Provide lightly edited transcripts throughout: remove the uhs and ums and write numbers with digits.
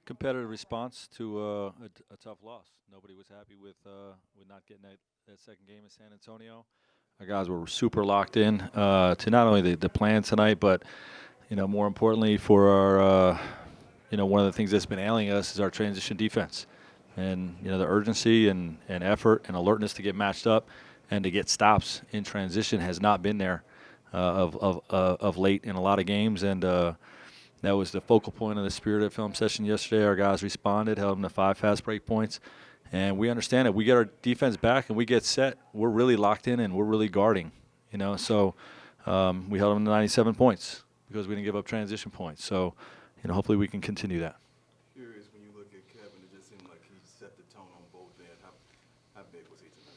Competitive response to a tough loss. Nobody was happy with not getting that second game in San Antonio. Our guys were super locked in to not only the plan tonight, but more importantly for our one of the things that's been ailing us is our transition defense, and the urgency and effort and alertness to get matched up and to get stops in transition has not been there of late in a lot of games, and that was the focal point of the Spirited film session yesterday. Our guys responded, held them to 5 fast break points. And we understand it. We get our defense back and we get set. We're really locked in and we're really guarding. So we held them to 97 points because we didn't give up transition points. So, hopefully we can continue that. Curious, when you look at Kevin, it just seemed like he set the tone on both ends. How big was he tonight?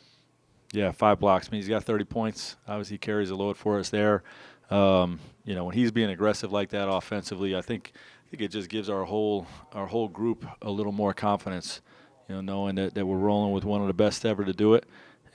Yeah, 5 blocks. I mean, he's got 30 points. Obviously, he carries the load for us there. When he's being aggressive like that offensively, I think it just gives our whole group a little more confidence. Knowing that we're rolling with one of the best ever to do it,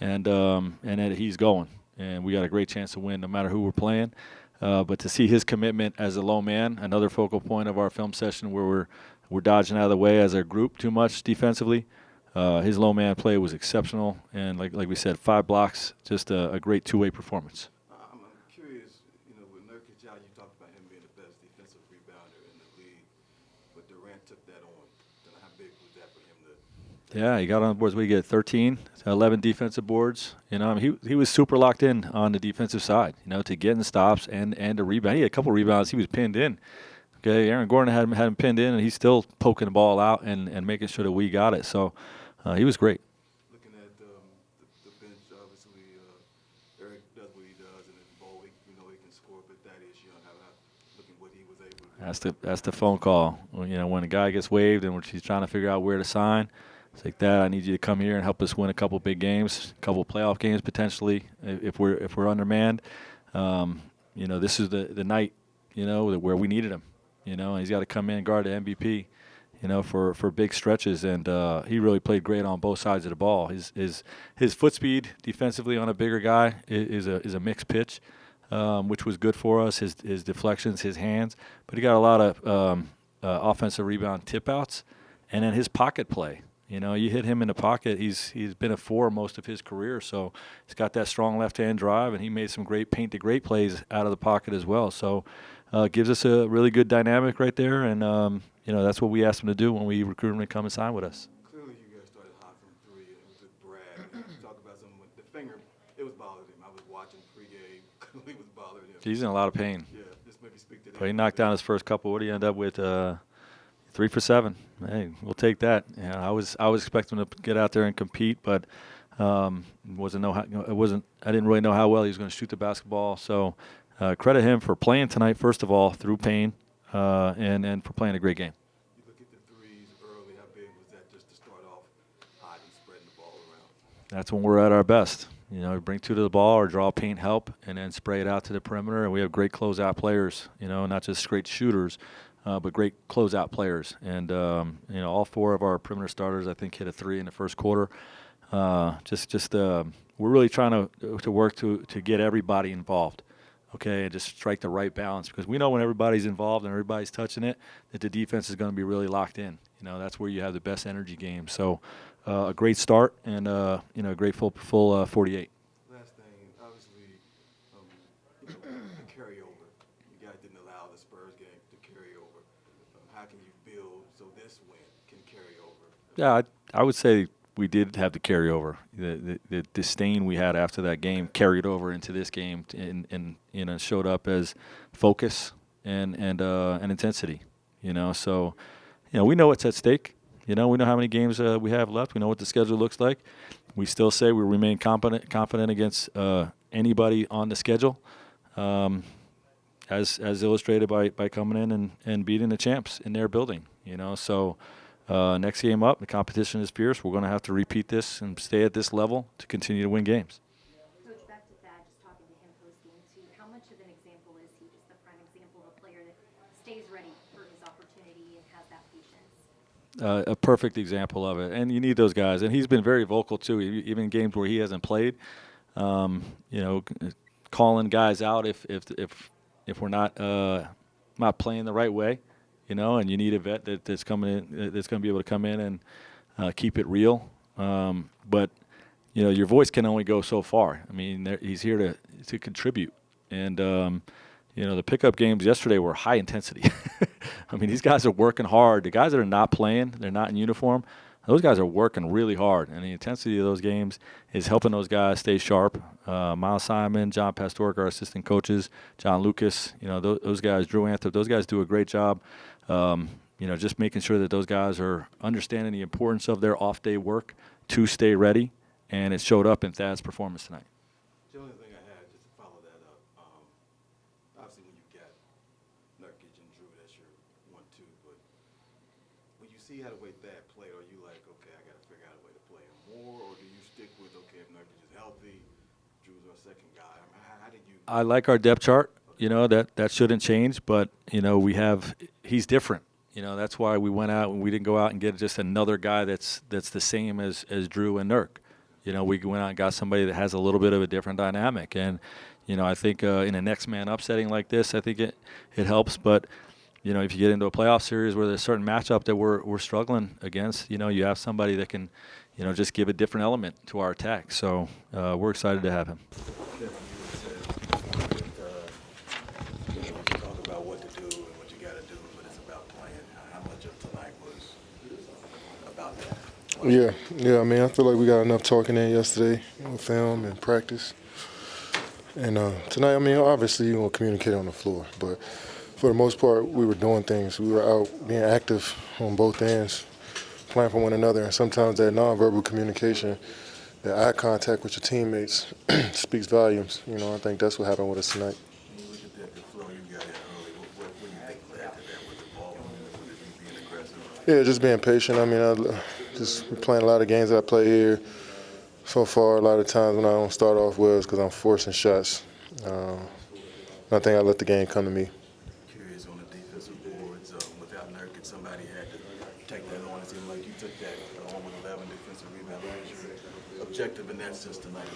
and that he's going, and we got a great chance to win no matter who we're playing. But to see his commitment as a low man, another focal point of our film session where we're dodging out of the way as a group too much defensively. His low man play was exceptional, and like we said, 5 blocks, just a great two-way performance. I'm curious, with Nurkic out, you talked about him being the best defensive rebounder in the league, but Durant took that on. How big was that for him to? Yeah, he got on the boards. We get 13, 11 defensive boards. He was super locked in on the defensive side. To get in stops and to rebound. He had a couple rebounds. He was pinned in. Okay, Aaron Gordon had him pinned in, and he's still poking the ball out and making sure that we got it. So he was great. Looking at the bench, obviously Eric does what he does, and then Bo, he can score, but that issue on looking what he was able to do. That's the phone call. When a guy gets waived and when she's trying to figure out where to sign. It's like that. I need you to come here and help us win a couple big games, a couple playoff games potentially, if we're undermanned. This is the night, where we needed him. And he's got to come in and guard the MVP, for big stretches. And he really played great on both sides of the ball. His foot speed defensively on a bigger guy is a mixed pitch, which was good for us. His deflections, his hands, but he got a lot of offensive rebound tip outs, and then his pocket play. You hit him in the pocket. He's been a 4 most of his career, so he's got that strong left-hand drive, and he made some great paint-to-great plays out of the pocket as well. So it gives us a really good dynamic right there, and that's what we asked him to do when we recruited him to come and sign with us. Clearly, you guys started hot from 3, and it was with Brad. Talk about something with the finger. It was bothering him. I was watching pregame. Clearly, it was bothering him. He's in a lot of pain. Yeah, just maybe speak to that. But he knocked down his first couple. What did he end up with? 3 for 7. Hey, we'll take that. I was expecting him to get out there and compete, but I didn't really know how well he was going to shoot the basketball. So credit him for playing tonight, first of all, through pain, and for playing a great game. You look at the threes early. How big was that just to start off hot and spreading the ball around? That's when we're at our best. Bring 2 to the ball or draw paint help and then spray it out to the perimeter. And we have great closeout players, not just great shooters, but great closeout players. And, all 4 of our perimeter starters, I think, hit a 3 in the first quarter. We're really trying to work to get everybody involved, okay, and just strike the right balance. Because we know when everybody's involved and everybody's touching it, that the defense is going to be really locked in. That's where you have the best energy game. So a great start and, a great full 48. Last thing, obviously, the carryover. You guys didn't allow the Spurs game to carry over. How can you build so this win can carry over? Yeah, I would say we did have the carryover. The disdain we had after that game carried over into this game and showed up as focus and intensity. So we know what's at stake. We know how many games we have left. We know what the schedule looks like. We still say we remain confident against anybody on the schedule, as illustrated by coming in and beating the champs in their building. So next game up, the competition is fierce. We're going to have to repeat this and stay at this level to continue to win games. Coach, back to Thad, just talking to him post-game too. How much of an example is he, just the prime example of a player that stays ready for his opportunity and has that patience? A perfect example of it, and you need those guys. And he's been very vocal too, even in games where he hasn't played. Calling guys out if we're not not playing the right way, and you need a vet that's coming in, that's going to be able to come in and keep it real. But your voice can only go so far. I mean, he's here to contribute, and the pickup games yesterday were high intensity. I mean, these guys are working hard. The guys that are not playing, they're not in uniform. Those guys are working really hard, and the intensity of those games is helping those guys stay sharp. Miles Simon, John Pastoric, our assistant coaches, John Lucas, those guys, Drew Anthrop, those guys do a great job. Just making sure that those guys are understanding the importance of their off-day work to stay ready, and it showed up in Thad's performance tonight. The only thing I had, just to follow that up, obviously when you got Nurkic and Drew, that's your 1-2, but when you see how the way Thad played, are you like, okay, I got to figure out a way to play him more, or do you stick with, okay, if Nurkic is healthy, Drew's our second guy? I mean, how did you? I like our depth chart. That shouldn't change, but he's different. That's why we went out and we didn't go out and get just another guy that's the same as Drew and Nurk. We went out and got somebody that has a little bit of a different dynamic. And, I think in a next man up setting like this, I think it helps. But, if you get into a playoff series where there's a certain matchup that we're struggling against, you have somebody that can, just give a different element to our attack. So we're excited to have him. You talk about what to do and what you got to do, but it's about playing. How much of tonight was about that? Yeah. I mean, I feel like we got enough talking in yesterday with film and practice. And tonight, I mean, obviously you want to communicate on the floor, but for the most part, we were doing things. We were out being active on both ends, playing for one another. And sometimes that nonverbal communication, that eye contact with your teammates speaks volumes. I think that's what happened with us tonight. Look at the flow you got in early. What do you think led to that with the ball movement, with it being aggressive? Yeah, just being patient. I mean, I just playing a lot of games that I play here. So far, a lot of times when I don't start off well, it's because I'm forcing shots. I think I let the game come to me. Curious on the defensive boards. Without Nurkic, somebody had to take that on. It seemed like you took that on with 11 defensive rebounds. What was your objective in that sense tonight?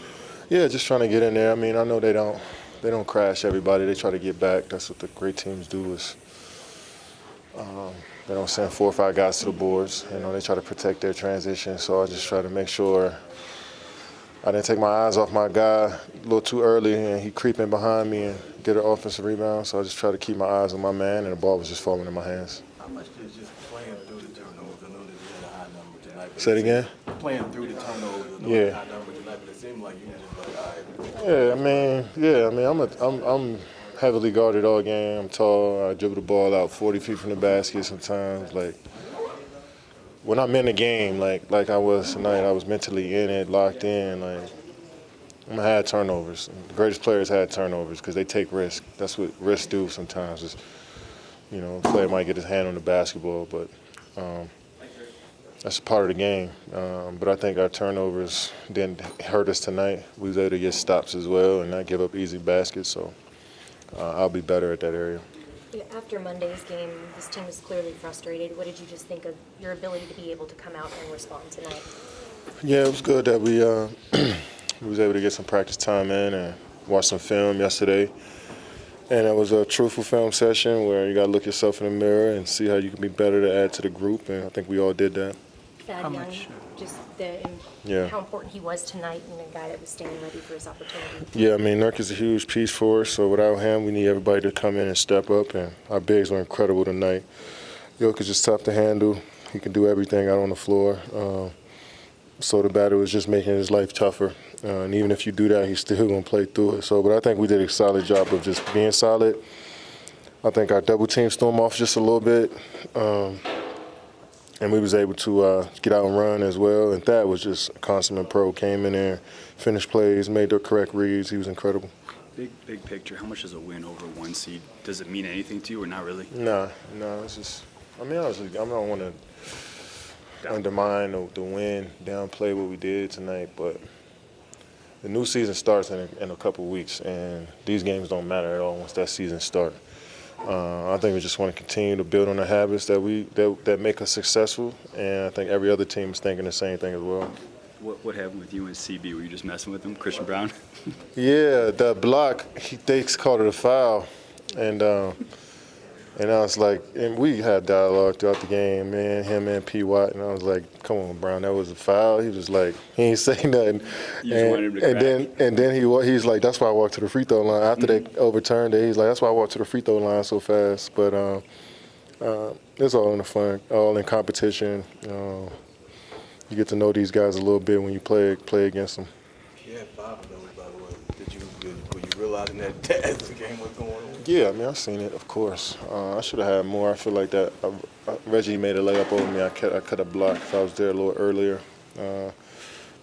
Yeah, just trying to get in there. I mean, I know they don't crash everybody. They try to get back. That's what the great teams do. Is they don't send 4 or 5 guys to the boards. They try to protect their transition. So I just try to make sure I didn't take my eyes off my guy a little too early, and he creeping behind me and get an offensive rebound. So I just try to keep my eyes on my man, and the ball was just falling in my hands. How much did just playing through the turnovers? I know that you had a high number tonight. Say it again? Playing through the turnovers. I know Yeah. a high number tonight, but it seemed like you were just like, all right. I mean, I'm heavily guarded all game. I'm tall. I dribble the ball out 40 feet from the basket sometimes. Like, when I'm in the game, like I was tonight, I was mentally in it, locked in. Like, I'm gonna have turnovers. The greatest players had turnovers because they take risks. That's what risks do sometimes. Is, a player might get his hand on the basketball, but that's part of the game. But I think our turnovers didn't hurt us tonight. We was able to get stops as well and not give up easy baskets. So I'll be better at that area. After Monday's game, this team is clearly frustrated. What did you just think of your ability to be able to come out and respond tonight? Yeah, it was good that we was able to get some practice time in and watch some film yesterday. And it was a truthful film session where you got to look yourself in the mirror and see how you can be better to add to the group, and I think we all did that. Thad Young, just how important he was tonight and a guy that was staying ready for his opportunity. Yeah, I mean, Nurk is a huge piece for us, so without him, we need everybody to come in and step up, and our bigs were incredible tonight. Jokic is tough to handle. He can do everything out on the floor. So the battle was just making his life tougher. And even if you do that, he's still going to play through it. But I think we did a solid job of just being solid. I think our double team stormed off just a little bit. And we was able to get out and run as well. And Thad was just a consummate pro. Came in there, finished plays, made the correct reads. He was incredible. Big picture, how much does a win over 1 seed, does it mean anything to you or not really? No, it's just, I mean, honestly, I don't want to undermine the win, downplay what we did tonight, but the new season starts in a couple weeks, and these games don't matter at all once that season starts. I think we just want to continue to build on the habits that make us successful, and I think every other team is thinking the same thing as well. What happened with you and CB? Were you just messing with him, Christian Brown? Yeah, the block, they called it a foul, and And I was like, and we had dialogue throughout the game, man, him and P. Watt, and I was like, come on, Brown, that was a foul. He was like, he ain't say nothing. You just wanted him to and then he's like, that's why I walked to the free throw line. After they overturned it, he's like, that's why I walked to the free throw line so fast. But it's all in the fun, all in competition. You get to know these guys a little bit when you play against them. You had 5 of those, by the way. Were you realizing that as the game was going on? Yeah, I mean, I've seen it, of course. I should have had more. I feel like that Reggie made a layup over me. I could have blocked if I was there a little earlier. But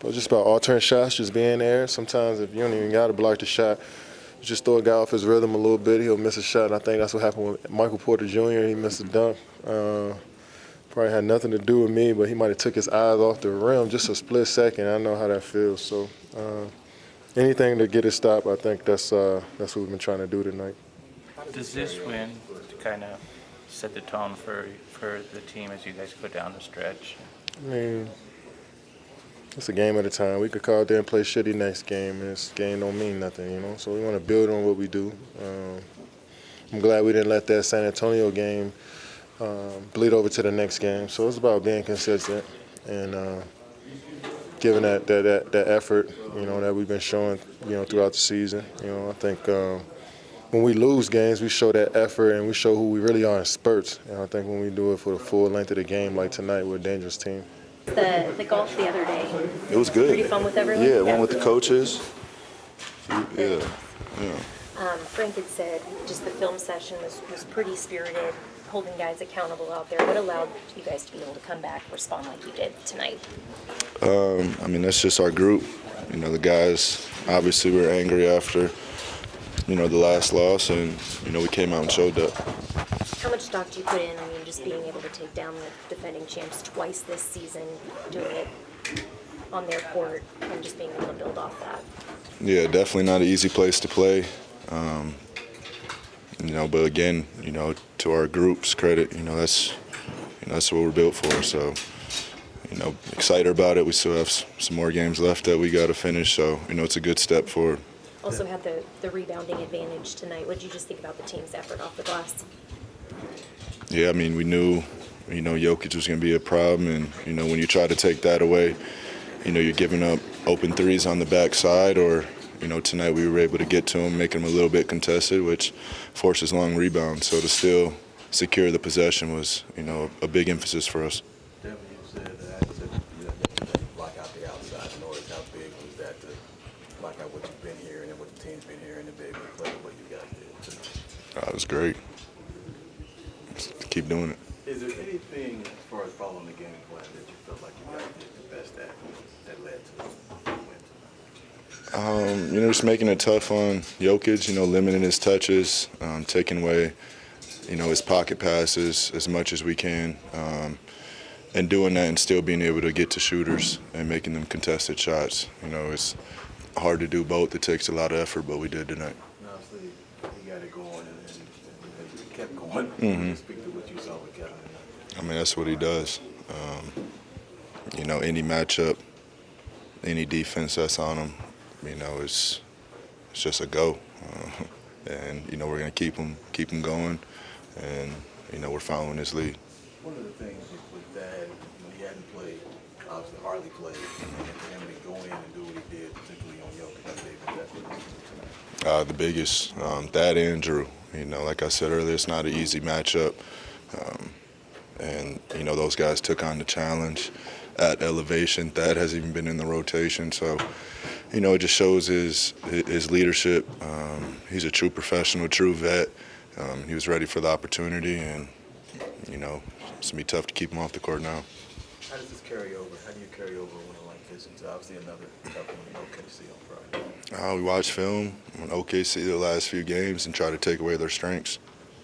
it's just about alternate shots, just being there. Sometimes if you don't even got to block the shot, you just throw a guy off his rhythm a little bit, he'll miss a shot. And I think that's what happened with Michael Porter Jr. He missed a dunk. Probably had nothing to do with me, but he might have took his eyes off the rim just a split second. I know how that feels. So anything to get it stopped, I think that's what we've been trying to do tonight. Does this win kind of set the tone for the team as you guys go down the stretch? I mean, it's a game at a time. We could go out there and play shitty next game, and this game don't mean nothing, you know? So we want to build on what we do. I'm glad we didn't let that San Antonio game bleed over to the next game. So it's about being consistent and giving that effort, you know, that we've been showing, you know, throughout the season. You know, I think when we lose games, we show that effort and we show who we really are in spurts. And I think when we do it for the full length of the game, like tonight, we're a dangerous team. The golf the other day. It was good. Pretty fun with everyone? Yeah, one with the coaches. Yeah. Frank had said just the film session was pretty spirited, holding guys accountable out there. What allowed you guys to be able to come back, respond like you did tonight? I mean, that's just our group. You know, the guys obviously were angry after, you know, the last loss, and, you know, we came out and showed that. How much stock do you put in, I mean, just being able to take down the defending champs twice this season, doing it on their court, and just being able to build off that? Yeah, definitely not an easy place to play. You know, but again, you know, to our group's credit, you know, that's what we're built for. So, you know, excited about it. We still have some more games left that we got to finish. So, you know, it's a good step forward. Also had the rebounding advantage tonight. What did you just think about the team's effort off the glass? Yeah, I mean, we knew, you know, Jokic was going to be a problem. And, you know, when you try to take that away, you know, you're giving up open threes on the backside, or, you know, tonight we were able to get to him, make him a little bit contested, which forces long rebounds. So to still secure the possession was, you know, a big emphasis for us. Devin, you said that you block out the outside noise. How big was that to block out what you've been hearing and what the team's been hearing and be able to play the way you guys did? It was great. Let's keep doing it. Is there anything as far as following the game plan that you felt like you guys did the best at that led to the win tonight? You know, just making it tough on Jokic, you know, limiting his touches, taking away, you know, his pocket passes as much as we can, and doing that and still being able to get to shooters and making them contested shots. You know, it's hard to do both. It takes a lot of effort, but we did tonight. Obviously, he got it going and kept going. Speak to what you saw with Kevin. I mean, that's what he does. You know, any matchup, any defense that's on him, you know, it's just a go. And, you know, we're going to keep him going. And, you know, we're following his lead. One of the things with that, when he hadn't played, obviously hardly played, and for him to go in and do what he did, particularly on Jokic, that's what he tonight. The biggest, that and Drew. You know, like I said earlier, it's not an easy matchup. And, you know, those guys took on the challenge at elevation. Thad hasn't even been in the rotation. So, you know, it just shows his leadership. He's a true professional, true vet. He was ready for the opportunity, and, you know, it's going to be tough to keep him off the court now. How does this carry over? How do you carry over a winner like this into obviously another tough one in OKC on Friday? We watch film on OKC the last few games and try to take away their strengths.